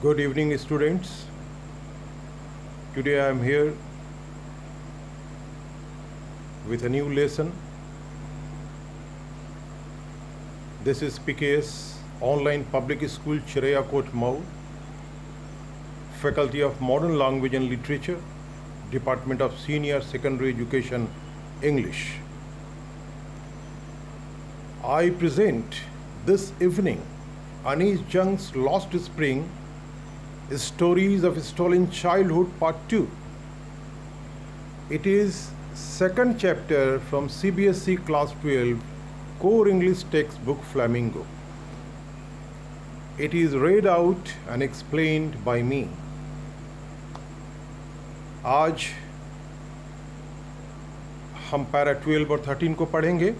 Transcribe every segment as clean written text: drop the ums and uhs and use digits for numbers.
Good evening, students. Today I am here with a new lesson. This is PKS Online Public School, Chiraya Kot Mau, Faculty of Modern Language and Literature, Department of Senior Secondary Education, English. I present this evening Anis Jung's Lost Spring, Stories of Stolen Childhood Part 2. It is second chapter from CBSE Class 12 Core English textbook Flamingo. It is read out and explained by me. आज हम para 12 और 13 को पढ़ेंगे,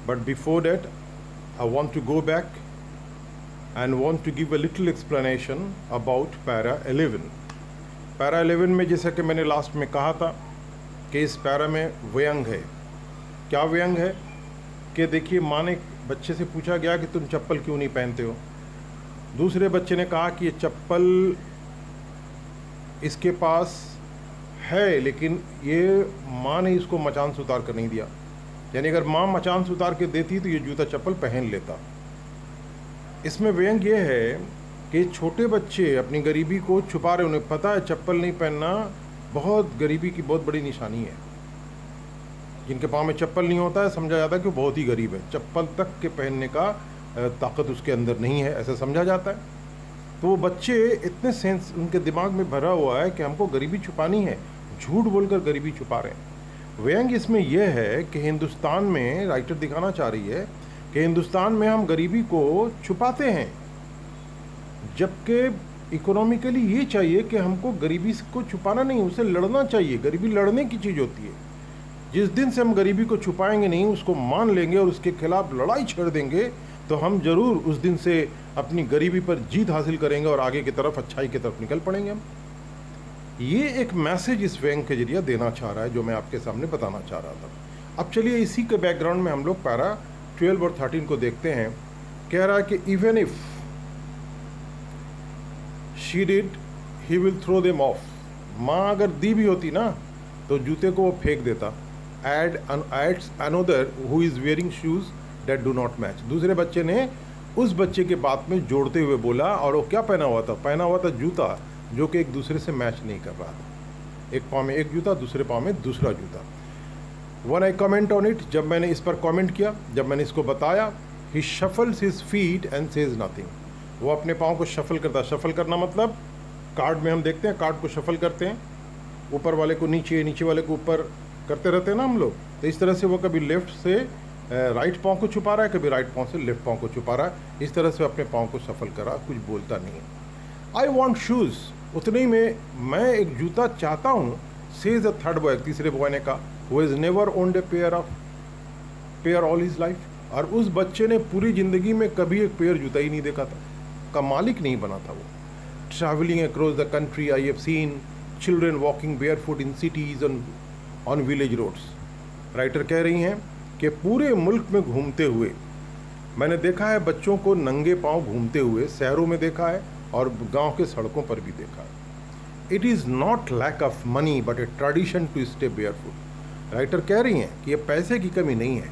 but before that I want to go back and want to give a little explanation about para 11. Para 11 में जैसा कि मैंने last में कहा था कि इस पैरा में व्यंग है. क्या व्यंग है कि देखिए, माँ ने बच्चे से पूछा गया कि तुम चप्पल क्यों नहीं पहनते हो. दूसरे बच्चे ने कहा कि ये चप्पल इसके पास है, लेकिन ये माँ ने इसको मचान से उतार कर नहीं दिया. यानी अगर माँ मचान से उतार के देती तो ये जूता चप्पल पहन लेता. इसमें व्यंग ये है कि छोटे बच्चे अपनी गरीबी को छुपा रहे. उन्हें पता है चप्पल नहीं पहनना बहुत गरीबी की बहुत बड़ी निशानी है. जिनके पाँव में चप्पल नहीं होता है समझा जाता है कि वो बहुत ही गरीब है. चप्पल तक के पहनने का ताकत उसके अंदर नहीं है, ऐसा समझा जाता है. तो वो बच्चे इतने सेंस उनके दिमाग में भरा हुआ है कि हमको गरीबी छुपानी है, झूठ बोलकर गरीबी छुपा रहे हैं. व्यंग इसमें यह है कि हिंदुस्तान में राइटर दिखाना चाह रही है कि हिंदुस्तान में हम गरीबी को छुपाते हैं, जबकि इकोनॉमिकली ये चाहिए कि हमको गरीबी को छुपाना नहीं, उसे लड़ना चाहिए. गरीबी लड़ने की चीज़ होती है. जिस दिन से हम गरीबी को छुपाएंगे नहीं, उसको मान लेंगे और उसके खिलाफ लड़ाई छेड़ देंगे, तो हम ज़रूर उस दिन से अपनी गरीबी पर जीत हासिल करेंगे और आगे की तरफ, अच्छाई की तरफ निकल पड़ेंगे हम. ये एक मैसेज इस व्यंग के जरिए देना चाह रहा है, जो मैं आपके सामने बताना चाह रहा था. अब चलिए इसी के बैकग्राउंड में हम लोग पैरा 12 और 13 को देखते हैं. कह रहा है कि even if she did he will throw them off. माँ अगर दी भी होती ना तो जूते को वो फेंक देता. Ads another who is wearing shoes that do not match. दूसरे बच्चे ने उस बच्चे के बात में जोड़ते हुए बोला, और वो क्या पहना हुआ था? पहना हुआ था जूता जो कि एक दूसरे से मैच नहीं कर रहा था. एक पाँव में एक जूता, दूसरे पाँव में दूसरा जूता. When I comment on it, जब मैंने इस पर कमेंट किया, जब मैंने इसको बताया, he shuffles his feet and says nothing. वो अपने पाँव को शफल करता. शफल करना मतलब कार्ड में हम देखते हैं, कार्ड को शफल करते हैं, ऊपर वाले को नीचे, नीचे वाले को ऊपर करते रहते हैं ना हम लोग. तो इस तरह से वो कभी लेफ्ट से राइट पाँव को छुपा रहा है, कभी राइट पाँव से लेफ्ट पाँव को छुपा रहा है. इस तरह से अपने पाँव को शफल कर रहा, कुछ बोलता नहीं है. I want shoes. उतने ही में मैं एक जूता चाहता हूँ, सेज द थर्ड बॉय. तीसरे बॉय ने कहा, who has never owned a pair all his life. और उस बच्चे ने पूरी ज़िंदगी में कभी एक पेयर जूता ही नहीं देखा था, का मालिक नहीं बना था वो. Travelling across the country I have seen children walking barefoot in cities on village roads. Writer कह रही हैं कि पूरे मुल्क में घूमते हुए मैंने देखा है बच्चों को नंगे पाँव घूमते हुए. शहरों में देखा है और गांव के सड़कों पर भी देखा है. It is not lack of money but a tradition to stay barefoot. Writer कह रही हैं कि ये पैसे की कमी नहीं है,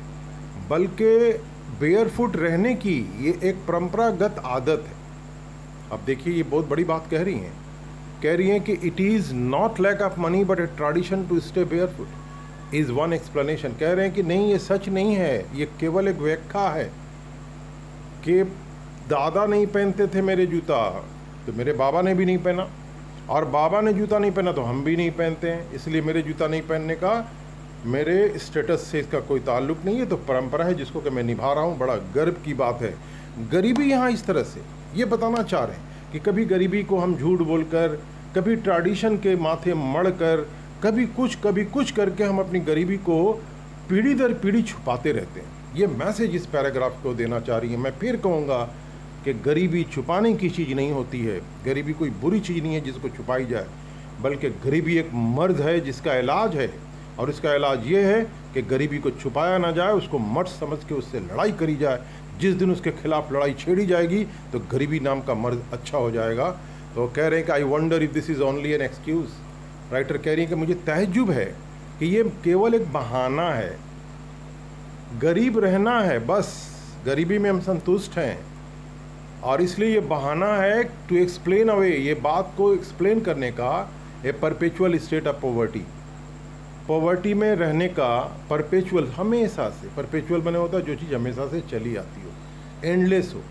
बल्कि बेयरफुट रहने की ये एक परंपरागत आदत है. अब देखिए, ये बहुत बड़ी बात कह रही हैं. कह रही हैं कि it is not lack of money but a tradition to stay barefoot is one explanation. कह रहे हैं कि नहीं, ये सच नहीं है, ये केवल एक व्याख्या है कि दादा नहीं पहनते थे मेरे जूता तो मेरे बाबा ने भी नहीं पहना, और बाबा ने जूता नहीं पहना तो हम भी नहीं पहनते हैं. इसलिए मेरे जूता नहीं पहनने का मेरे स्टेटस से इसका कोई ताल्लुक़ नहीं है. तो परंपरा है जिसको कि मैं निभा रहा हूँ. बड़ा गर्व की बात है. गरीबी यहाँ इस तरह से ये बताना चाह रहे हैं कि कभी गरीबी को हम झूठ बोलकर, कभी ट्रेडिशन के माथे मढ़ कर, कभी कुछ करके हम अपनी गरीबी को पीढ़ी दर पीढ़ी छुपाते रहते हैं. ये मैसेज इस पैराग्राफ को देना चाह रही है. मैं फिर कहूँगा कि गरीबी छुपाने की चीज़ नहीं होती है. गरीबी कोई बुरी चीज़ नहीं है जिसको छुपाई जाए, बल्कि गरीबी एक मर्ज है जिसका इलाज है. और इसका इलाज ये है कि गरीबी को छुपाया ना जाए, उसको मर्ज समझ के उससे लड़ाई करी जाए. जिस दिन उसके खिलाफ लड़ाई छेड़ी जाएगी तो गरीबी नाम का मर्ज अच्छा हो जाएगा. तो कह रहे हैं कि I wonder if this is only an excuse. Writer कह रही है कि मुझे तहज्जुब है कि ये केवल एक बहाना है, गरीब रहना है, बस गरीबी में हम संतुष्ट हैं और इसलिए ये बहाना है टू एक्सप्लेन अवे, ये बात को एक्सप्लेन करने का, a perpetual state of poverty, poverty में रहने का परपेचुअल, हमेशा से, परपेचुअल बने होता है जो चीज़ हमेशा से चली आती हो, एंडलेस हो।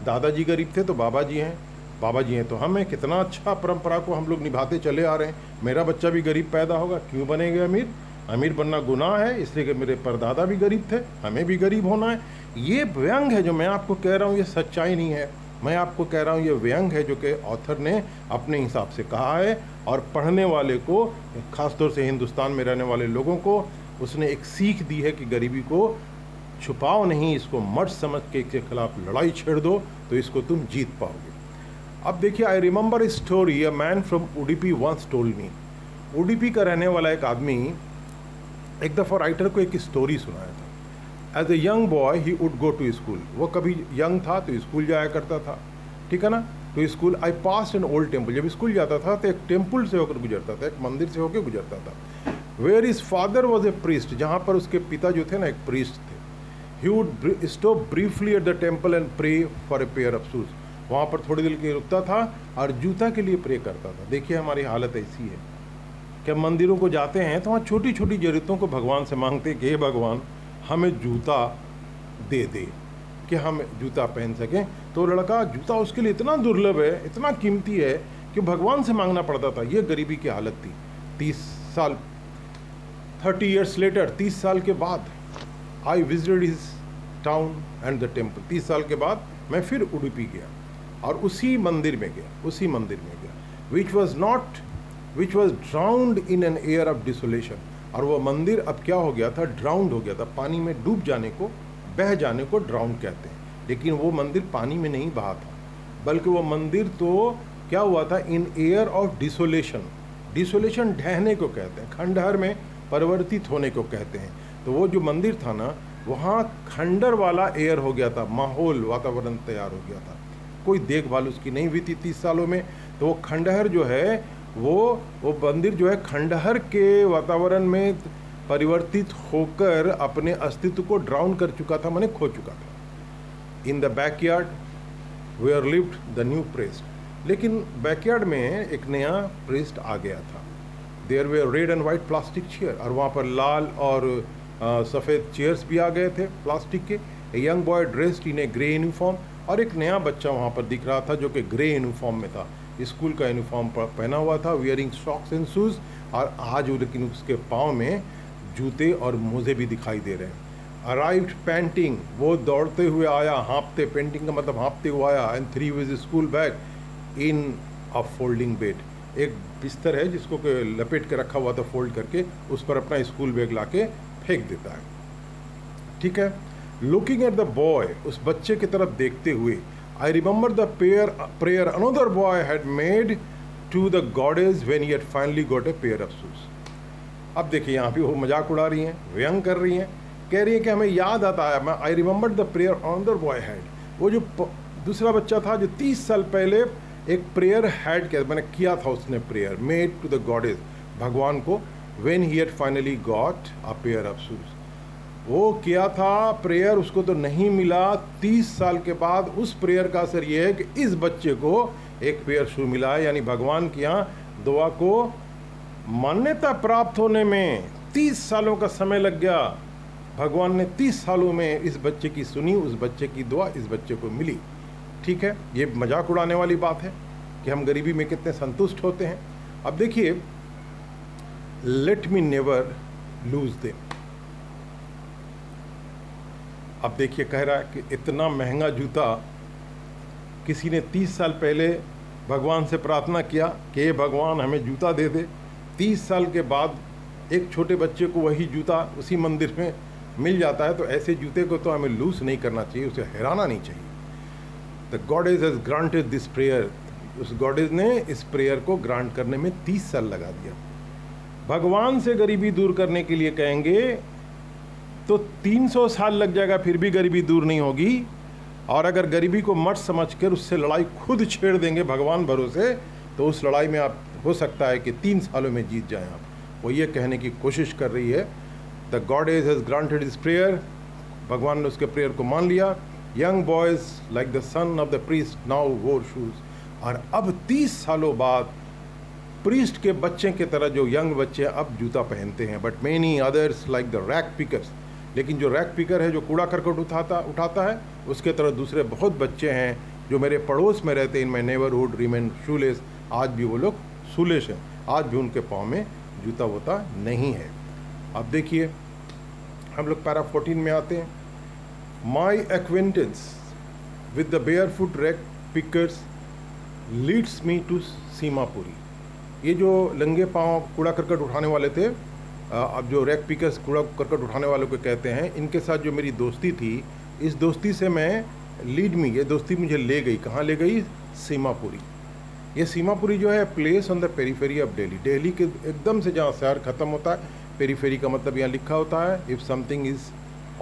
दादाजी गरीब थे तो बाबा जी हैं, बाबा जी हैं तो हम हैं। कितना अच्छा परंपरा को हम लोग निभाते चले आ रहे हैं। मेरा बच्चा भी गरीब पैदा होगा, क्यों बनेगा अमीर? अमीर बनना गुनाह है, इसलिए कि मेरे परदादा भी गरीब थे, हमें भी गरीब होना है। ये व्यंग है जो मैं आपको कह रहा हूँ, ये सच्चाई नहीं है। मैं आपको कह रहा हूँ ये व्यंग है जो कि ऑथर ने अपने हिसाब से कहा है और पढ़ने वाले को, ख़ासतौर से हिंदुस्तान में रहने वाले लोगों को, उसने एक सीख दी है कि गरीबी को छुपाओ नहीं, इसको मर्ज समझ के इसके खिलाफ लड़ाई छेड़ दो तो इसको तुम जीत पाओगे। अब देखिए, I remember a story, a man from Udupi once told me. Udupi का रहने वाला एक आदमी एक दफ़ा राइटर को एक स्टोरी सुनाया था। As a young boy he would go to school, वो कभी यंग था तो स्कूल जाया करता था, ठीक है ना। तो school, I pass an old temple, जब स्कूल जाता था तो एक टेम्पल से होकर गुजरता था, एक मंदिर से होकर गुजरता था। Where is father was a priest, जहाँ पर उसके पिता जो थे ना एक प्रीस्ट थे। He would stop briefly at the temple and pray for a pair of shoes, वहाँ पर थोड़ी देर के लिए रुकता था और जूता के लिए प्रे करता था। देखिए हमारी हालत ऐसी है कि मंदिरों को जाते हैं तो वहाँ छोटी छोटी ज़रूरतों को भगवान से मांगते कि हे भगवान हमें जूता दे दे कि हम जूता पहन सकें। तो लड़का, जूता उसके लिए इतना दुर्लभ है, इतना कीमती है कि भगवान से मांगना पड़ता था। ये गरीबी की हालत थी। 30 ईयर्स लेटर, 30 साल के बाद, I visited his town and the temple. 30 साल के बाद मैं फिर उडुपी गया और उसी मंदिर में गया, which was drowned in an air of desolation. और वो मंदिर अब क्या हो गया था? ड्राउंड हो गया था। पानी में डूब जाने को, बह जाने को ड्राउंड कहते हैं। लेकिन वो मंदिर पानी में नहीं बहा था, बल्कि वो मंदिर तो क्या हुआ था? In air of डिसोलेशन। डिसोलेशन ढहने को कहते हैं, खंडहर में परिवर्तित होने को कहते हैं। तो वो जो मंदिर था ना, वहाँ खंडर वाला एयर हो गया था, माहौल, वातावरण तैयार हो गया था। कोई देखभाल उसकी नहीं हुई थी 30 सालों में। तो वो खंडहर जो है, वो मंदिर जो है खंडहर के वातावरण में परिवर्तित होकर अपने अस्तित्व को ड्राउन कर चुका था, माने खो चुका था। In the backyard where lived the new priest. लेकिन बैकयार्ड में एक नया प्रीस्ट आ गया था। There were red and white plastic chair, और वहाँ पर लाल और सफ़ेद चेयर्स भी आ गए थे प्लास्टिक के। ए young boy dressed in A grey uniform, और एक नया बच्चा वहाँ पर दिख रहा था जो कि ग्रे यूनिफॉर्म में था, स्कूल का यूनिफॉर्म पहना हुआ था, वियरिंग सॉक्स एंड शूज़। और आज लेकिन उसके पाँव में जूते और मोजे भी दिखाई दे रहे हैं। अराइव्ड पैंटिंग, वो दौड़ते हुए आया, हाँपते, पेंटिंग का मतलब हाँपते हुए आया। And three with school bag in a folding bed, एक बिस्तर है जिसको लपेट के रखा हुआ था फोल्ड करके, उस पर अपना स्कूल बैग लाके फेंक देता है, ठीक है। लुकिंग एट द बॉय, उस बच्चे की तरफ देखते हुए, I remember the prayer another boy had made to the goddess when he had finally got a pair of shoes. अब देखिए यहाँ भी वो मजाक उड़ा रही हैं, व्यंग कर रही हैं, कह रही है कि हमें याद आता है, मैं आई remember the prayer another boy had, वो जो दूसरा बच्चा था जो 30 साल पहले एक प्रेयर हैड किया, मैंने किया था उसने prayer, made to the goddess, भगवान को, when he had finally got a pair of shoes. वो किया था प्रेयर, उसको तो नहीं मिला। 30 साल के बाद उस प्रेयर का असर ये है कि इस बच्चे को एक पेयर शू मिला है। यानी भगवान की यहाँ दुआ को मान्यता प्राप्त होने में 30 सालों का समय लग गया। भगवान ने 30 सालों में इस बच्चे की सुनी, उस बच्चे की दुआ इस बच्चे को मिली, ठीक है। ये मजाक उड़ाने वाली बात है कि हम गरीबी में कितने संतुष्ट होते हैं। अब देखिए, let me never lose them. अब देखिए, कह रहा है कि इतना महंगा जूता किसी ने 30 साल पहले भगवान से प्रार्थना किया कि हे भगवान हमें जूता दे दे। 30 साल के बाद एक छोटे बच्चे को वही जूता उसी मंदिर में मिल जाता है। तो ऐसे जूते को तो हमें लूज नहीं करना चाहिए, उसे हैराना नहीं चाहिए। The goddess has granted this prayer, उस गॉडेज ने इस प्रेयर को ग्रांट करने में 30 साल लगा दिया। भगवान से गरीबी दूर करने के लिए कहेंगे तो 300 साल लग जाएगा, फिर भी गरीबी दूर नहीं होगी। और अगर गरीबी को मत समझकर उससे लड़ाई खुद छेड़ देंगे भगवान भरोसे, तो उस लड़ाई में आप हो सकता है कि 3 सालों में जीत जाएं आप। वो ये कहने की कोशिश कर रही है, the goddess has granted his prayer, भगवान ने उसके प्रेयर को मान लिया। Young boys like the son of the priest now वोर शूज़, और अब 30 सालों बाद प्रीस्ट के बच्चे की तरह जो यंग बच्चे अब जूता पहनते हैं। But many others like the rag pickers, लेकिन जो रैक पिकर है, जो कूड़ा करकट उठाता है, उसके तरह दूसरे बहुत बच्चे हैं जो मेरे पड़ोस में रहते हैं, इन माई नेबरहुड रिमेन शूलेस, आज भी वो लोग शूलेस हैं, आज भी उनके पाँव में जूता वूता नहीं है। अब देखिए हम लोग पैरा 14 में आते हैं। My acquaintance with the barefoot rag pickers leads me to Seemapuri. ये जो लंगे पाँव कूड़ा करकट उठाने वाले थे, अब जो रैक पिकर्स कूड़ा करकट उठाने वालों को कहते हैं, इनके साथ जो मेरी दोस्ती थी, इस दोस्ती से मैं लीड मी, ये दोस्ती मुझे ले गई, कहाँ ले गई? सीमापुरी। ये सीमापुरी जो है place on the periphery of Delhi, Delhi के एकदम से जहाँ शहर ख़त्म होता है, पेरीफेरी का मतलब यहाँ लिखा होता है if something is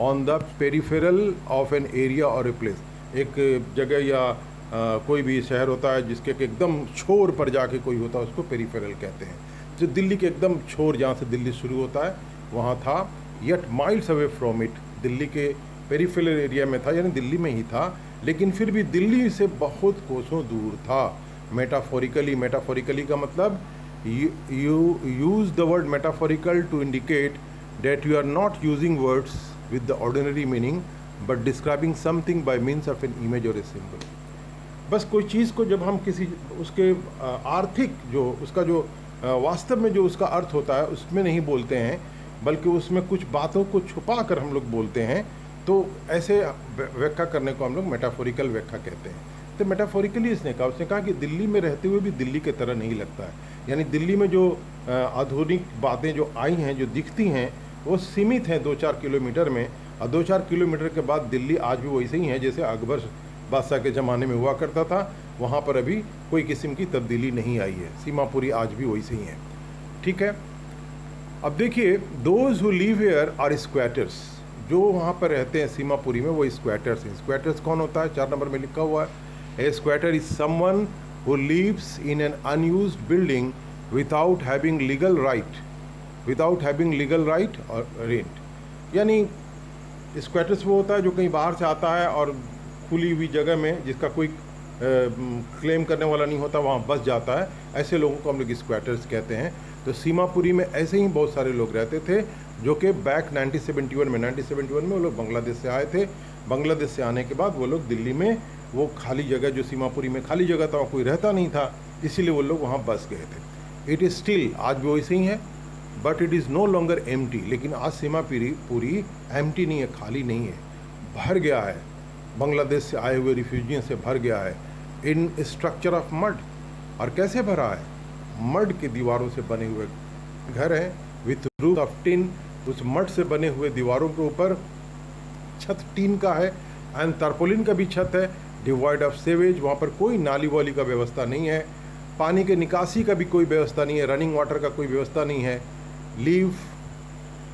on the peripheral of an area और ए प्लेस, एक जगह या कोई भी शहर होता है जिसके एकदम छोर पर जाके कोई होता है, उसको पेरीफेरल कहते हैं। जो दिल्ली के एकदम छोर, जहाँ से दिल्ली शुरू होता है, वहाँ था। Yet miles away from it, Delhi के पेरीफेरल एरिया में था, यानी दिल्ली में ही था, लेकिन फिर भी दिल्ली से बहुत कोसों दूर था। मेटाफोरिकली का मतलब you use the word metaphorical to indicate that you are not using words with the ordinary meaning but describing something by means of an image or a symbol। बस कोई चीज़ को जब हम किसी उसके आर्थिक जो उसका जो वास्तव में जो उसका अर्थ होता है उसमें नहीं बोलते हैं, बल्कि उसमें कुछ बातों को छुपा कर हम लोग बोलते हैं, तो ऐसे व्याख्या करने को हम लोग मेटाफोरिकल व्याख्या कहते हैं। तो मेटाफोरिकली उसने कहा कि दिल्ली में रहते हुए भी दिल्ली की तरह नहीं लगता है, यानी दिल्ली में जो आधुनिक बातें जो आई हैं, जो दिखती हैं, वो सीमित हैं 2-4 किलोमीटर में, और 2-4 किलोमीटर के बाद दिल्ली आज भी वैसे ही है जैसे अकबर बादशाह के ज़माने में हुआ करता था। वहाँ पर अभी कोई किस्म की तब्दीली नहीं आई है, सीमापुरी आज भी वैसे ही है। ठीक है, अब देखिए, those who live here are squatters, जो वहाँ पर रहते हैं सीमापुरी में वो स्क्वैटर्स हैं। स्क्वैटर्स कौन होता है? 4 नंबर में लिखा हुआ है, a squatter is someone who lives in an unused building without having legal right or rent। यानी स्क्वैटर्स वो होता है जो कहीं बाहर से आता है और खुली हुई जगह में जिसका कोई क्लेम करने वाला नहीं होता, वहाँ बस जाता है, ऐसे लोगों को हम लोग स्क्वैटर्स कहते हैं। तो सीमापुरी में ऐसे ही बहुत सारे लोग रहते थे जो कि बैक 1971 में वो लोग बांग्लादेश से आए थे। बांग्लादेश से आने के बाद वो लोग दिल्ली में वो खाली जगह, जो सीमापुरी में खाली जगह था, वहाँ कोई रहता नहीं था, इसीलिए वो लोग वहाँ बस गए थे। इट इज़ स्टिल, आज भी वैसे ही है, but it is no longer empty. लेकिन आज सीमापुरी एम्प्टी नहीं है, खाली नहीं है, भर गया है, बांग्लादेश से आए हुए रिफ्यूजियों से भर गया है, इन स्ट्रक्चर ऑफ मड। और कैसे भरा है? मड की दीवारों से बने हुए घर हैं, विथ रूफ ऑफ टिन, उस मड से बने हुए दीवारों के ऊपर छत टीन का है, एंड तारपोलिन का भी छत है, डिवाइड ऑफ सेवेज, वहाँ पर कोई नाली वाली का व्यवस्था नहीं है, पानी के निकासी का भी कोई व्यवस्था नहीं है, रनिंग वाटर का कोई व्यवस्था नहीं है। लीव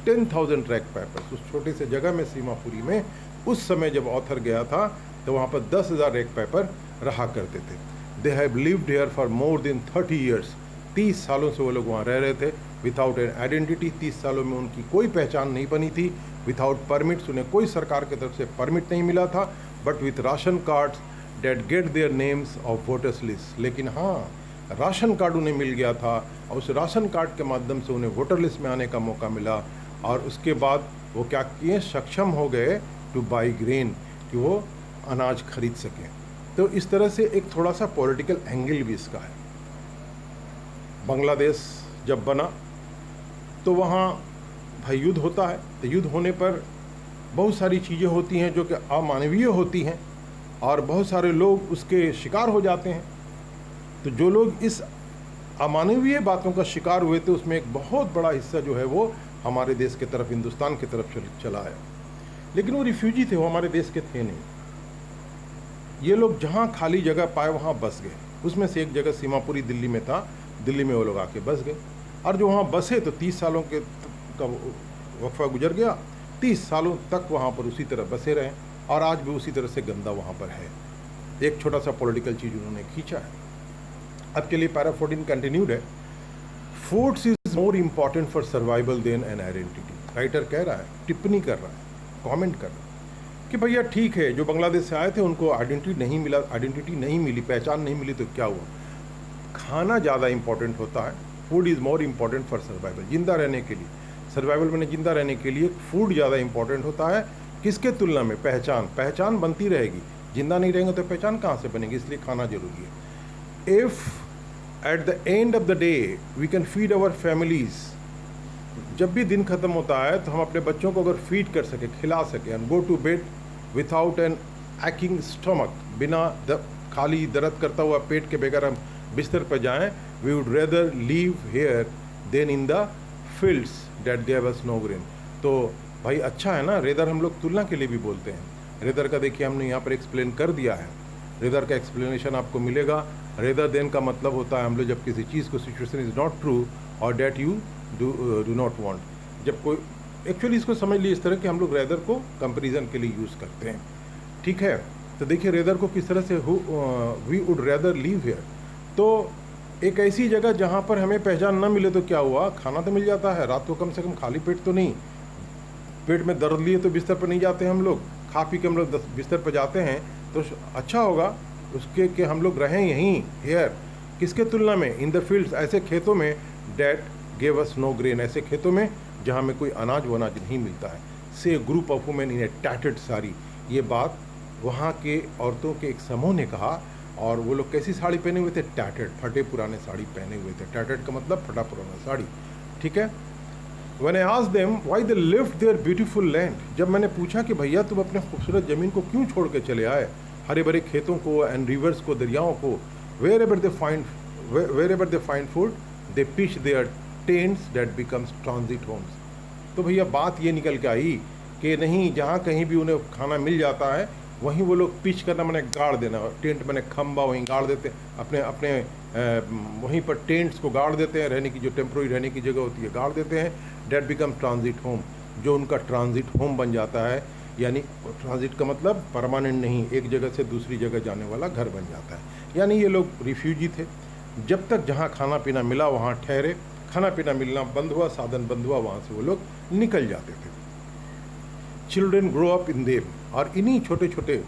10,000 रैक पेपर्स, उस छोटे से जगह में सीमापुरी में उस समय जब ऑथर गया था तो वहाँ पर 10,000 रैक पेपर रहा करते थे। They have lived here for more than 30 years, 30 सालों से वो लोग वहाँ रह रहे थे, विदाउट एन आइडेंटिटी। 30 सालों में उनकी कोई पहचान नहीं बनी थी, विदाउट परमिट्स, उन्हें कोई सरकार की तरफ से परमिट नहीं मिला था, but with ration cards that get their names of voters list. लेकिन हाँ, राशन कार्ड उन्हें मिल गया था और उस राशन कार्ड के माध्यम से उन्हें वोटर लिस्ट में आने का मौका मिला, और उसके बाद वो क्या किए, सक्षम हो गए टू बाई ग्रेन, कि वो अनाज खरीद सकें। तो इस तरह से एक थोड़ा सा पॉलिटिकल एंगल भी इसका है। बांग्लादेश जब बना तो वहाँ भाई युद्ध होता है, तो युद्ध होने पर बहुत सारी चीज़ें होती हैं जो कि अमानवीय होती हैं और बहुत सारे लोग उसके शिकार हो जाते हैं। तो जो लोग इस अमानवीय बातों का शिकार हुए थे उसमें एक बहुत बड़ा हिस्सा जो है वो हमारे देश की तरफ, हिंदुस्तान की तरफ चला है। लेकिन वो रिफ्यूजी थे, वो हमारे देश के थे नहीं। ये लोग जहाँ खाली जगह पाए वहाँ बस गए। उसमें से एक जगह सीमापुरी दिल्ली में था, दिल्ली में वो लोग आके बस गए, और जो वहाँ बसे तो 30 सालों का वक्फा गुजर गया, 30 सालों तक वहाँ पर उसी तरह बसे रहे। और आज भी उसी तरह से गंदा वहाँ पर है। एक छोटा सा पॉलिटिकल चीज़ उन्होंने खींचा है। अब के लिए पैरा 14 कंटिन्यूड है। Foods is more important for survival than an identity. Writer कह रहा है, टिप्पणी कर रहा है, कमेंट कर रहा है कि भैया ठीक है, जो बांग्लादेश से आए थे उनको आइडेंटिटी नहीं मिला, आइडेंटिटी नहीं मिली, पहचान नहीं मिली, तो क्या हुआ, खाना ज़्यादा इंपॉर्टेंट होता है। Food is more important for survival. जिंदा रहने के लिए, सर्वाइवल में जिंदा रहने के लिए फूड ज़्यादा इंपॉर्टेंट होता है। किसके तुलना में? पहचान बनती रहेगी, जिंदा नहीं रहेंगे तो पहचान कहाँ से बनेगी, इसलिए खाना जरूरी है। If at the end of the day we can feed our families, जब भी दिन खत्म होता है तो हम अपने बच्चों को अगर फीड कर सके, खिला सके, and go to bed without an aching stomach, बिना खाली दर्द करता हुआ पेट के बगैर हम बिस्तर पर जाएं, we would rather leave here than in the fields that gave us no grain. तो भाई अच्छा है ना, रेदर हम लोग तुलना के लिए भी बोलते हैं। रेदर का देखिए हमने यहाँ पर एक्सप्लेन कर दिया है, रेदर का एक्सप्लेनेशन आपको मिलेगा। रेदर देन का मतलब होता है हम लोग जब किसी चीज़ को, सिचुएशन इज़ नॉट ट्रू और that you do not want, जब कोई, एक्चुअली इसको समझ लीजिए इस तरह कि हम लोग रेदर को कंपैरिजन के लिए यूज़ करते हैं, ठीक है। तो देखिए रेदर को किस तरह से, we would rather leave here, तो एक ऐसी जगह जहाँ पर हमें पहचान न मिले तो क्या हुआ, खाना तो मिल जाता है, रात को कम से कम खाली पेट तो नहीं, पेट में दर्द लिए तो बिस्तर पर नहीं जाते हम लोग, खा पी के हम लोग बिस्तर पर जाते हैं, तो अच्छा होगा उसके कि हम लोग रहें यहीं हेयर। किसके तुलना में? इन द फील्ड्स, ऐसे खेतों में, that gave us no grain, ऐसे खेतों में जहाँ में कोई अनाज वनाज नहीं मिलता है। से ग्रुप ऑफ वुमेन इन ए टैटेड साड़ी, ये बात वहाँ के औरतों के एक समूह ने कहा, और वो लोग कैसी साड़ी पहने हुए थे? टैटेड, फटे पुराने साड़ी पहने हुए थे। टैटेड का मतलब फटा पुराना साड़ी, ठीक है। When I asked them why they left their beautiful land, जब मैंने पूछा कि भैया तुम अपने खूबसूरत ज़मीन को क्यों छोड़ के चले आए, हरे भरे खेतों को एंड रिवर्स को, दरियाओं को, wherever they find food they pitch their tents that becomes transit homes। तो भैया बात ये निकल के आई कि नहीं, जहाँ कहीं भी उन्हें खाना मिल जाता है वहीं वो लोग पिच करना, मैंने गाड़ देना, टेंट मैंने खम्बा वहीं गाड़ देते हैं, अपने वहीं पर टेंट्स को गाड़ देते हैं, रहने की जो टेम्प्रोरी रहने की जगह होती है गाड़ देते हैं। डेट बिकम ट्रांजिट होम, जो उनका ट्रांजिट होम बन जाता है, यानी ट्रांजिट का मतलब परमानेंट नहीं, एक जगह से दूसरी जगह जाने वाला घर बन जाता है। यानी ये लोग रिफ्यूजी थे, जब तक जहाँ खाना पीना मिला वहाँ ठहरे, खाना पीना मिलना बंद हुआ, साधन बंद हुआ, वहाँ से वो लोग निकल जाते थे। Children grow up in them, और इन्हीं छोटे छोटे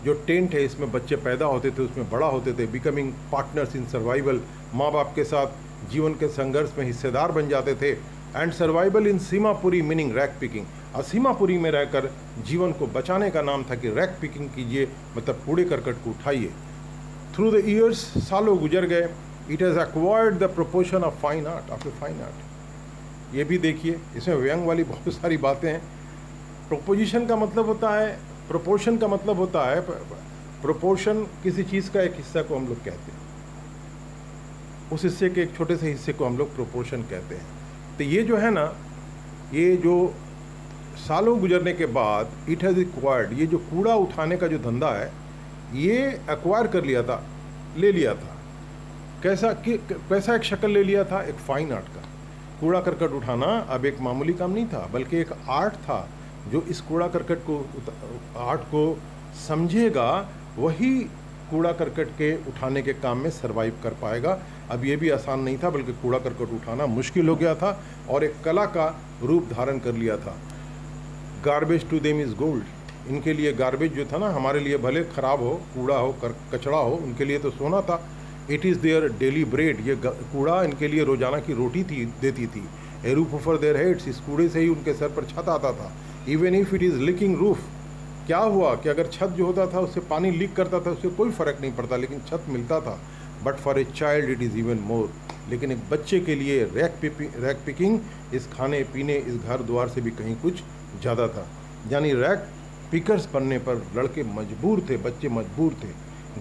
जो टेंट है इसमें बच्चे पैदा होते थे, उसमें बड़ा होते थे। बिकमिंग पार्टनर्स इन सर्वाइवल, माँ बाप के साथ जीवन के संघर्ष में हिस्सेदार बन जाते थे। And survival in Seemapuri meaning rag picking, और सीमापुरी में रहकर जीवन को बचाने का नाम था कि रैक पिकिंग कीजिए, मतलब कूड़े करकट को उठाइए। थ्रू द ईयर्स, सालों गुजर गए, it has acquired the proportion of fine art, of a fine art. ये भी देखिए, इसमें व्यंग वाली बहुत सारी बातें हैं। प्रोपोजिशन का मतलब होता है, प्रोपोर्शन का मतलब होता है, प्रोपोर्शन किसी चीज़ का एक हिस्सा को हम लोग कहते हैं, उस हिस्से के एक छोटे से हिस्से को हम लोग प्रोपोर्शन कहते हैं। तो ये जो है ना, ये जो सालों गुजरने के बाद इट हैज़ एक्वायर्ड, ये जो कूड़ा उठाने का जो धंधा है ये एक्वायर कर लिया था, ले लिया था। कैसा एक शक्ल ले लिया था? एक फाइन आर्ट का। कूड़ा करकट उठाना अब एक मामूली काम नहीं था, बल्कि एक आर्ट था। जो इस कूड़ा करकट को, आर्ट को समझेगा वही कूड़ा करकट के उठाने के काम में सरवाइव कर पाएगा। अब ये भी आसान नहीं था, बल्कि कूड़ा करकट उठाना मुश्किल हो गया था और एक कला का रूप धारण कर लिया था। Garbage to them is gold, इनके लिए गार्बेज जो था ना, हमारे लिए भले ख़राब हो, कूड़ा हो, कचड़ा हो, उनके लिए तो सोना था। It is their daily bread, ये कूड़ा इनके लिए रोज़ाना की रोटी थी, देती थी। ए रूफ ओवर देयर हेड्स, इस कूड़े से ही उनके सर पर छत आता था। Even if it is leaking roof, क्या हुआ कि अगर छत जो होता था उससे पानी लीक करता था, उससे कोई फ़र्क नहीं पड़ता, लेकिन छत मिलता था। But for a child it is even more, लेकिन एक बच्चे के लिए रैक पिकिंग इस खाने पीने, इस घर द्वार से भी कहीं कुछ ज़्यादा था। यानी रैक पिकर्स बनने पर लड़के मजबूर थे, बच्चे मजबूर थे।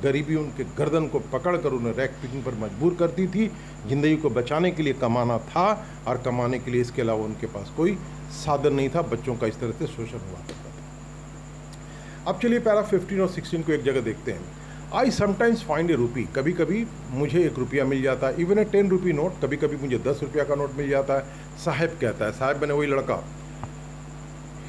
गरीबी उनके गर्दन को पकड़कर उन्हें रैक पिकिंग पर मजबूर करती थी। ज़िंदगी को बचाने के लिए कमाना था, और कमाने के लिए इसके अलावा उनके पास कोई साधन नहीं था। बच्चों का इस तरह से शोषण हुआ करता था। अब चलिए पैरा 15 और 16 को एक जगह देखते हैं। आई समटाइम्स फाइंड ए रूपी, कभी कभी मुझे 1 रुपया मिल जाता है। इवन ए 10 रुपी नोट, कभी कभी मुझे 10 रुपया का नोट मिल जाता है। साहब कहता है, साहब मैंने वही लड़का।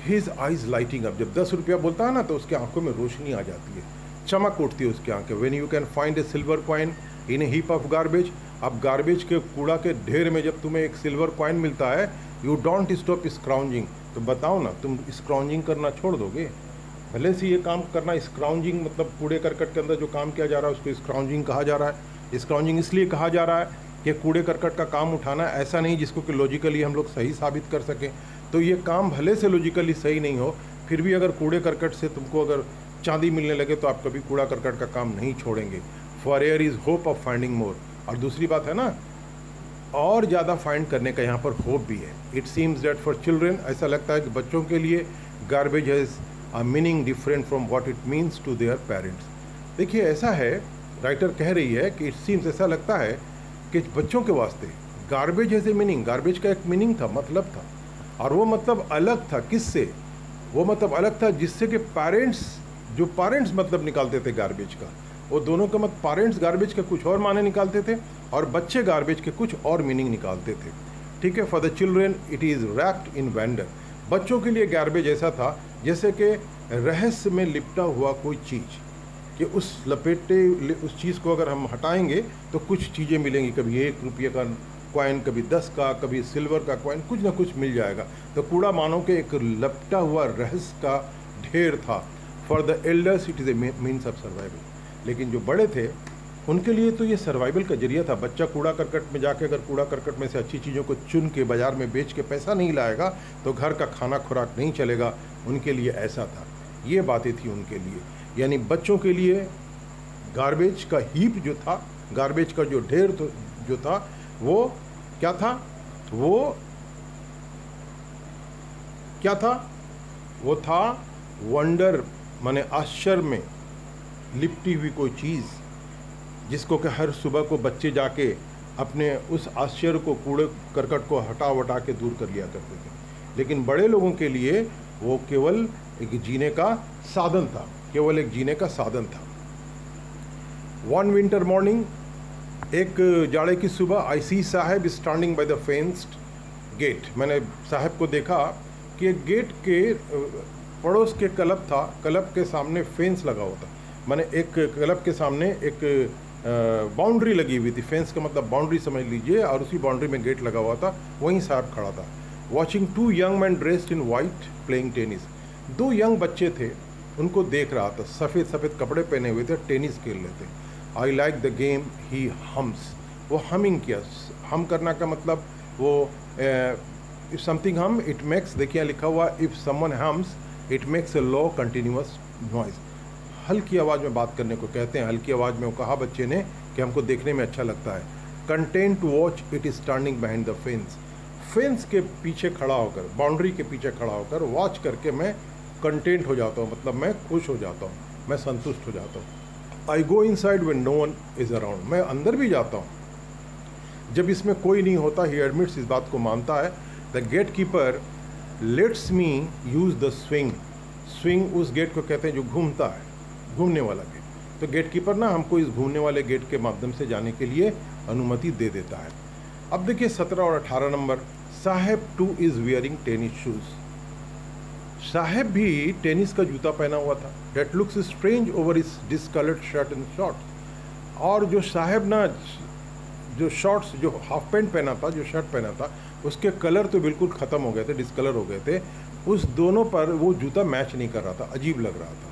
His eyes lighting up. जब 10 रुपया बोलता है ना तो उसके आंखों में रोशनी आ जाती है, चमक उठती है उसकी आंखें। When you can find A silver coin in A heap of garbage. अब गार्बेज के कूड़ा के ढेर में जब तुम्हें एक सिल्वर कॉइन मिलता है, यू डोंट स्टॉप स्क्राउंजिंग। तो बताओ ना, तुम स्क्राउंजिंग करना छोड़ दोगे? भले से ये काम करना, स्क्राउंजिंग मतलब कूड़े करकट के अंदर जो काम किया जा रहा है उसको स्क्राउंजिंग कहा जा रहा है। स्क्राउंजिंग इसलिए कहा जा रहा है कि कूड़े करकट का काम उठाना, ऐसा नहीं जिसको कि लॉजिकली हम लोग सही साबित कर सकें। तो ये काम भले से लॉजिकली सही नहीं हो, फिर भी अगर कूड़े करकट से तुमको अगर चांदी मिलने लगे तो आप कभी कूड़ा करकट का काम नहीं छोड़ेंगे। For there is hope of finding more. और दूसरी बात है ना, और ज़्यादा फाइंड करने का यहाँ पर होप भी है। It seems that for children, ऐसा लगता है कि बच्चों के लिए garbage has a meaning different from what it means to their parents. देखिए ऐसा है, राइटर कह रही है कि इट सीम्स, ऐसा लगता है कि बच्चों के वास्ते garbage has a meaning. Garbage का एक मीनिंग था, मतलब था, और वो मतलब अलग था। किससे? वो मतलब अलग था जिससे कि पेरेंट्स मतलब निकालते थे गार्बेज का, वो दोनों का मत, पेरेंट्स गार्बेज के कुछ और माने निकालते थे और बच्चे गार्बेज के कुछ और मीनिंग निकालते थे। ठीक है, for the children it is wrapped in wander. बच्चों के लिए गार्बेज ऐसा था जैसे कि रहस्य में लिपटा हुआ कोई चीज़, कि उस चीज़ को अगर हम हटाएंगे तो कुछ चीज़ें मिलेंगी, कभी 1 रुपये का कॉइन, कभी 10 का, कभी सिल्वर का कॉइन, कुछ ना कुछ मिल जाएगा। तो कूड़ा मानो के एक लपटा हुआ रहस्य का ढेर था। For the elders it is a means of survival. लेकिन जो बड़े थे उनके लिए तो ये सर्वाइवल का जरिया था। बच्चा कूड़ा करकट में जाके अगर कूड़ा करकट में से अच्छी चीज़ों को चुन के बाज़ार में बेच के पैसा नहीं लाएगा तो घर का खाना खुराक नहीं चलेगा। उनके लिए ऐसा था, ये बातें थी उनके लिए। यानी बच्चों के लिए गार्बेज का हीप जो था, गार्बेज का जो ढेर जो था, वो क्या था? वो क्या था? वो था वंडर, माने आश्चर्य में लिपटी हुई कोई चीज़, जिसको कि हर सुबह को बच्चे जाके अपने उस आश्चर्य को, कूड़े करकट को हटा के दूर कर लिया करते थे। लेकिन बड़े लोगों के लिए वो केवल एक जीने का साधन था, केवल एक जीने का साधन था। वन विंटर मॉर्निंग, एक जाड़े की सुबह, I see Saheb standing by the fenced gate. मैंने साहब को देखा कि एक गेट के पड़ोस के क्लब था, क्लब के सामने फेंस लगा हुआ था। मैंने एक क्लब के सामने एक बाउंड्री लगी हुई थी, फेंस का मतलब बाउंड्री समझ लीजिए, और उसी बाउंड्री में गेट लगा हुआ था, वहीं साहब खड़ा था। Watching 2 young man dressed in white playing tennis. 2 young बच्चे थे, उनको देख रहा था, सफ़ेद सफ़ेद कपड़े पहने हुए थे, टेनिस खेल रहे थे। I like the game he hums. वो हमिंग किया। हम करना का मतलब वो इफ समथिंग हम इट मेक्स, देखिए लिखा हुआ if someone hums it makes a low continuous noise. हल्की आवाज़ में बात करने को कहते हैं। हल्की आवाज़ में वो कहा बच्चे ने कि हमको देखने में अच्छा लगता है। Content to watch it is standing behind the fence. Fence के पीछे खड़ा होकर, बाउंड्री के पीछे खड़ा होकर वॉच करके मैं कंटेंट हो जाता हूँ, मतलब मैं खुश हो जाता हूँ, मैं संतुष्ट हो जाता हूँ। I go inside when no one is around. मैं अंदर भी जाता हूँ जब इसमें कोई नहीं होता। ही एडमिट्स, इस बात को मानता है। The gatekeeper lets me use the swing. Swing उस गेट को कहते हैं जो घूमता है, घूमने वाला गेट। तो गेट कीपर ना हमको इस घूमने वाले गेट के माध्यम से जाने के लिए अनुमति दे देता है। अब देखिए 17 और 18 number, Saheb too is wearing tennis shoes. Saheb भी टेनिस का जूता पहना हुआ था। That looks strange over his discoloured shirt and shorts. और जो साहेब ना, जो शॉर्ट्स, जो हाफ पैंट पहना था, जो शर्ट पहना था, उसके कलर तो बिल्कुल ख़त्म हो गए थे, डिस्कलर हो गए थे। उस दोनों पर वो जूता मैच नहीं कर रहा था, अजीब लग रहा था।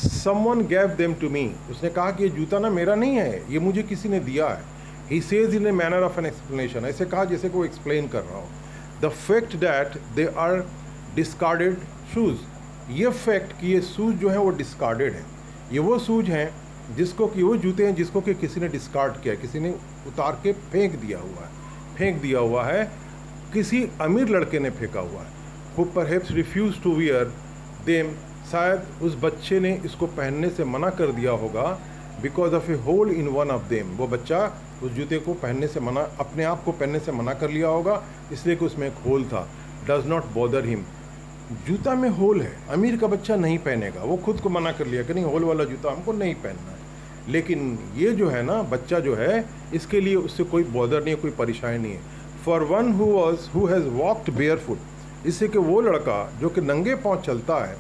Someone gave them to me. उसने कहा कि ये जूता ना मेरा नहीं है, ये मुझे किसी ने दिया है। He says in a manner of an explanation. ऐसे कहा जैसे को एक्सप्लेन कर रहा हो। The fact that they are discarded shoes. ये फैक्ट कि ये शूज़ जो हैं वो डिस्कार्डेड हैं। ये वो शूज़ हैं जिसको कि, वो जूते हैं जिसको कि किसी ने डिस्कार्ड किया, किसी ने उतार के फेंक दिया हुआ है, किसी अमीर लड़के ने फेंका हुआ है। Who perhaps refuse to wear them. शायद उस बच्चे ने इसको पहनने से मना कर दिया होगा। Because of a hole in one of them. वो बच्चा उस जूते को पहनने से मना, अपने आप को पहनने से मना कर लिया होगा, इसलिए कि उसमें एक होल था। Does not bother him. जूता में होल है, अमीर का बच्चा नहीं पहनेगा, वो खुद को मना कर लिया कि नहीं, होल वाला जूता हमको नहीं पहनना है। लेकिन ये जो है ना, बच्चा जो है, इसके लिए उससे कोई बॉदर नहीं है, कोई परेशानी नहीं है। For one who has walked bear foot. इससे कि वो लड़का जो कि नंगे पाँव चलता है,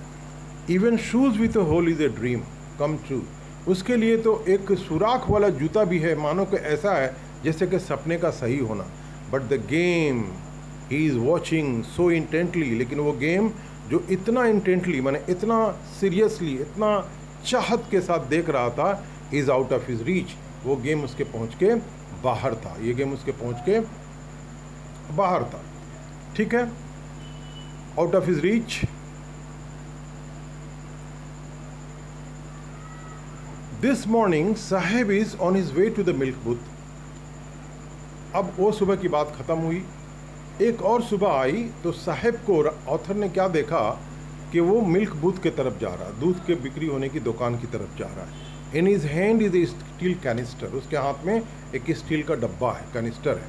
even shoes with a hole is a dream come true, उसके लिए तो एक सुराख वाला जूता भी है, मानो कि ऐसा है जैसे कि सपने का सही होना। But the game he is watching so intently, लेकिन वो गेम जो इतना इंटेंटली माने इतना सीरियसली, इतना चाहत के साथ देख रहा था, is out of his reach. वो गेम उसके पहुंच के बाहर था, ये गेम उसके पहुंच के बाहर था। ठीक है, out of his reach. This morning Saheb is on his way to the milk booth. अब वो सुबह की बात खत्म हुई, एक और सुबह आई तो साहेब को ऑथर ने क्या देखा कि वो मिल्क बूथ की तरफ जा रहा है, दूध के बिक्री होने की दुकान की तरफ जा रहा है। In his hand is a steel canister, उसके हाथ में एक स्टील का डब्बा है, कैनिस्टर है।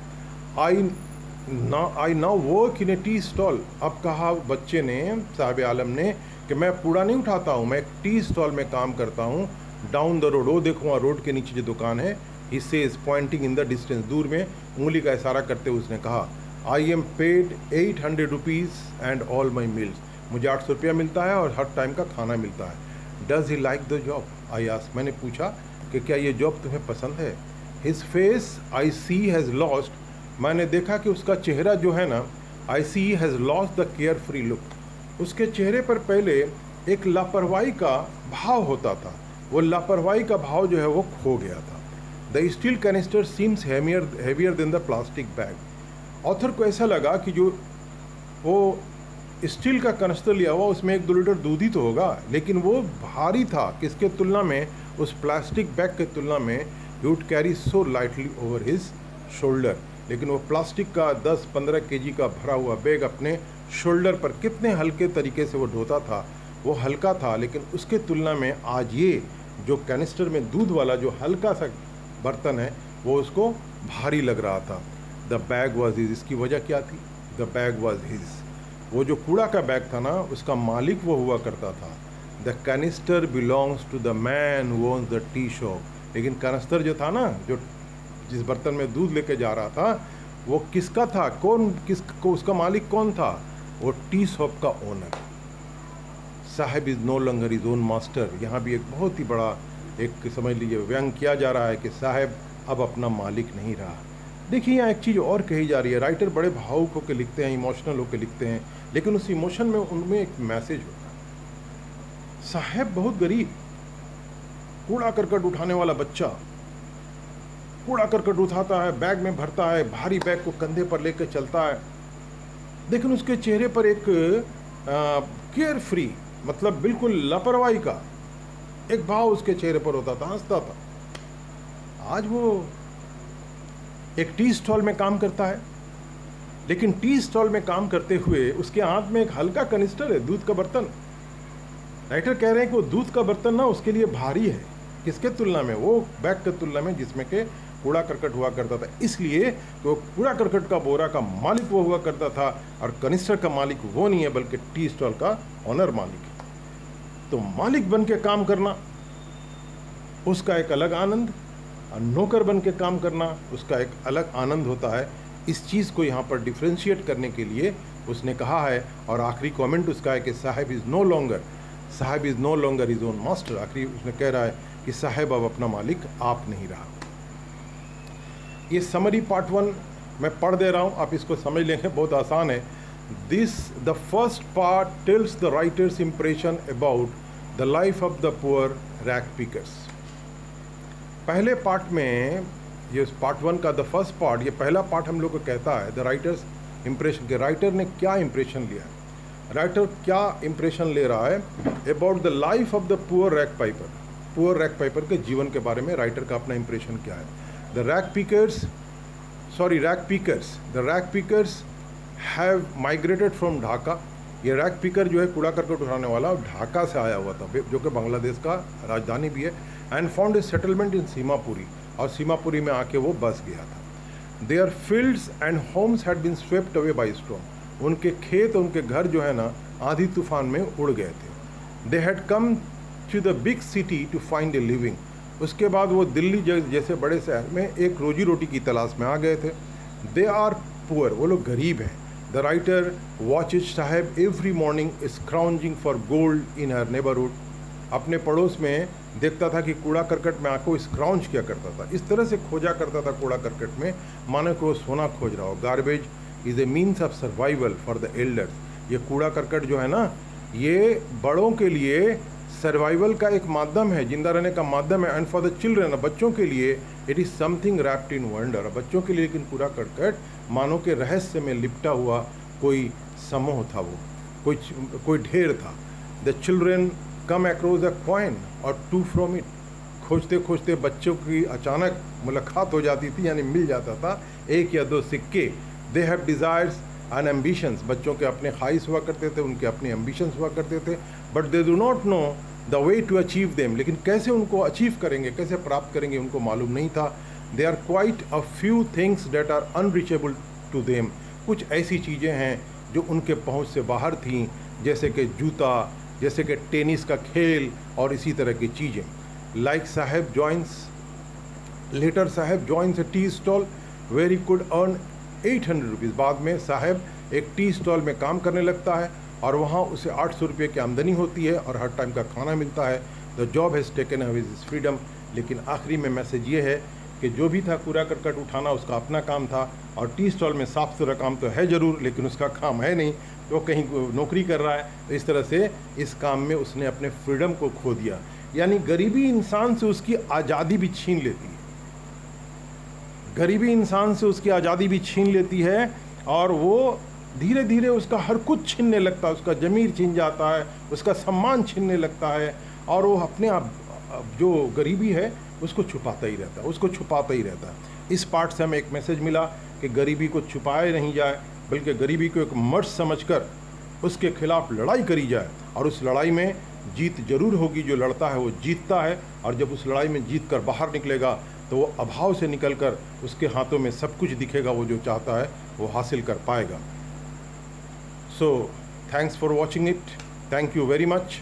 I now work in A tea stall. अब कहा बच्चे ने, साहब आलम ने, कि मैं कूड़ा नहीं उठाता हूँ, मैं एक टी स्टॉल में काम करता हूँ, डाउन द रोड। वो देखो वहाँ रोड के नीचे जो दुकान है, he says pointing in the distance, दूर में उंगली का इशारा करते हुए उसने कहा, I am paid 800 rupees and all my meals. मुझे 800 रुपया मिलता है और हर टाइम का खाना मिलता है। Does he like the job? I ask, मैंने पूछा कि क्या ये जॉब तुम्हें पसंद है? His face I see has lost, मैंने देखा कि उसका चेहरा जो है ना, I see has lost the carefree look. उसके चेहरे पर पहले एक लापरवाही का भाव होता था, वो लापरवाही का भाव जो है वो खो गया था। The steel canister seems heavier than the plastic bag. Author को ऐसा लगा कि जो वो स्टील का कैनिस्टर लिया हुआ उसमें 1-2 लीटर दूध ही तो होगा, लेकिन वो भारी था किसके तुलना में, उस प्लास्टिक बैग के तुलना में। He would carry so lightly over his shoulder, लेकिन वो प्लास्टिक का 10-15 केजी का भरा हुआ बैग अपने शोल्डर पर कितने हल्के तरीके से वो ढोता था, वो हल्का था। लेकिन उसके तुलना में आज ये जो कैनिस्टर में दूध वाला जो हल्का सा बर्तन है वो उसको भारी लग रहा था। द बैग वॉज हिज, इसकी वजह क्या थी? द बैग वॉज हिज, वो जो कूड़ा का बैग था ना, उसका मालिक वो हुआ करता था। The canister belongs to the man who owns the tea shop. लेकिन कैनिस्टर जो था ना, जो जिस बर्तन में दूध लेके जा रहा था, वो किसका था? किसको, उसका मालिक कौन था? वो टी शॉप का owner. Saheb is no longer his own master. यहाँ भी एक बहुत ही बड़ा एक समझ लीजिए व्यंग किया जा रहा है कि साहेब अब अपना मालिक नहीं रहा। देखिए यहाँ एक चीज़ और कही जा रही है, राइटर बड़े भावुक होकर लिखते हैं, इमोशनल होकर लिखते हैं, लेकिन उस इमोशन में उनमें एक मैसेज होता है। साहेब बहुत गरीब, कूड़ा करकट उठाने वाला बच्चा, कूड़ा करकट उठाता है, बैग में भरता है, भारी बैग को कंधे पर लेकर चलता है, लेकिन उसके चेहरे पर एक केयर फ्री, मतलब बिल्कुल लापरवाही का एक भाव उसके चेहरे पर होता था, हंसता था। आज वो एक टी स्टॉल में काम करता है, लेकिन टी स्टॉल में काम करते हुए उसके हाथ में एक हल्का कनिस्टर है, दूध का बर्तन। राइटर कह रहे हैं कि वो दूध का बर्तन ना उसके लिए भारी है, किसके तुलना में? वो बैग के तुलना में जिसमें के कूड़ा करकट हुआ करता था। इसलिए तो कूड़ा करकट का बोरा का मालिक वो हुआ करता था और कनिस्टर का मालिक वो नहीं है, बल्कि टी स्टॉल का ऑनर मालिक है। तो मालिक बन के काम करना उसका एक अलग आनंद, और नौकर बन के काम करना उसका एक अलग आनंद होता है। इस चीज़ को यहाँ पर डिफ्रेंशिएट करने के लिए उसने कहा है। और आखिरी कमेंट उसका है कि Saheb is no longer his own master. आखिरी उसने कह रहा है कि साहेब अब अपना मालिक आप नहीं रहा। ये समरी पार्ट 1 मैं पढ़ दे रहा हूँ, आप इसको समझ लेंगे, बहुत आसान है। The first part tells the writers impression about the life of the poor rag pickers. पहले पार्ट में, ये पार्ट 1 का द फर्स्ट पार्ट, ये पहला पार्ट हम लोग को कहता है द राइटर्स इम्प्रेशन के, राइटर ने क्या इम्प्रेशन लिया है, राइटर क्या इम्प्रेशन ले रहा है about the life of the poor rag Piper. Poor rag Piper के जीवन के बारे में राइटर का अपना इम्प्रेशन क्या है। The rag pickers have migrated from Dhaka. ये रैग पिकर जो है कूड़ा करकट उठाने वाला, ढाका से आया हुआ था, जो कि बांग्लादेश का राजधानी भी है। And found a settlement in Seemapuri, और सीमापुरी में आके वो बस गया था। Their fields and homes had been swept away by storm. उनके खेत, उनके घर जो है ना आंधी तूफान में उड़ गए थे। They had come to the big city to find a living. उसके बाद वो दिल्ली जैसे बड़े शहर में एक रोजी रोटी की तलाश में आ गए थे। दे आर पुअर, वो लोग गरीब हैं। The writer watches Sahib every morning scrounging for gold in her neighborhood. अपने पड़ोस में देखता था कि कूड़ा करकट में आको स्क्राउंज किया करता था, इस तरह से खोजा करता था कूड़ा करकट में, मानो कि वो सोना खोज रहा हो. Garbage is a means of survival for the elders. ये कूड़ा करकट जो है ना, ये बड़ों के लिए सर्वाइवल का एक माध्यम है, जिंदा रहने का माध्यम है. एंड फॉर द चिल्ड्रन, बच्चों के लिए it is something wrapped in wonder. बच्चों के लिए लेकिन कूड़ा करकट मानो के रहस्य में लिपटा हुआ कोई समूह था, वो कोई ढेर था. The children come across a coin और टू फ्रॉम इट. खोजते खोजते बच्चों की अचानक मुलाकात हो जाती थी, यानी मिल जाता था एक या दो सिक्के. They have desires and ambitions. बच्चों के अपने ख्वाहिश हुआ करते थे, उनके अपने एम्बिशंस हुआ करते थे. But they do not know the way to achieve them. लेकिन कैसे उनको अचीव करेंगे, कैसे प्राप्त करेंगे, उनको मालूम नहीं था. They are quite a few things that are unreachable to them. कुछ ऐसी चीज़ें हैं जो उनके पहुंच से बाहर थीं, जैसे कि जूता, जैसे कि टेनिस का खेल और इसी तरह की चीज़ें. Like Saheb joins later Saheb joins a tea stall where he could earn 800 rupees. बाद में साहब एक टी स्टॉल में काम करने लगता है और वहाँ उसे 800 रुपये की आमदनी होती है और हर टाइम का खाना मिलता है. The job has taken away his freedom. लेकिन आखिरी में मैसेज ये है कि जो भी था कूड़ा करकट उठाना उसका अपना काम था, और टी स्टॉल में साफ सुथरा काम तो है ज़रूर, लेकिन उसका काम है नहीं, तो कहीं नौकरी कर रहा है. तो इस तरह से इस काम में उसने अपने फ्रीडम को खो दिया. यानी गरीबी इंसान से उसकी आज़ादी भी छीन लेती है. गरीबी इंसान से उसकी आज़ादी भी छीन लेती है और वो धीरे धीरे उसका हर कुछ छीनने लगता है. उसका ज़मीर छीन जाता है, उसका सम्मान छीनने लगता है, और वो अपने आप जो गरीबी है उसको छुपाता ही रहता है, उसको छुपाता ही रहता है. इस पार्ट से हमें एक मैसेज मिला कि गरीबी को छुपाया नहीं जाए, बल्कि गरीबी को एक मर्ज समझकर उसके खिलाफ लड़ाई करी जाए. और उस लड़ाई में जीत जरूर होगी. जो लड़ता है वो जीतता है, और जब उस लड़ाई में जीत कर बाहर निकलेगा तो वो अभाव से निकलकर उसके हाथों में सब कुछ दिखेगा. वो जो चाहता है वो हासिल कर पाएगा. So thanks for watching it. Thank you very much.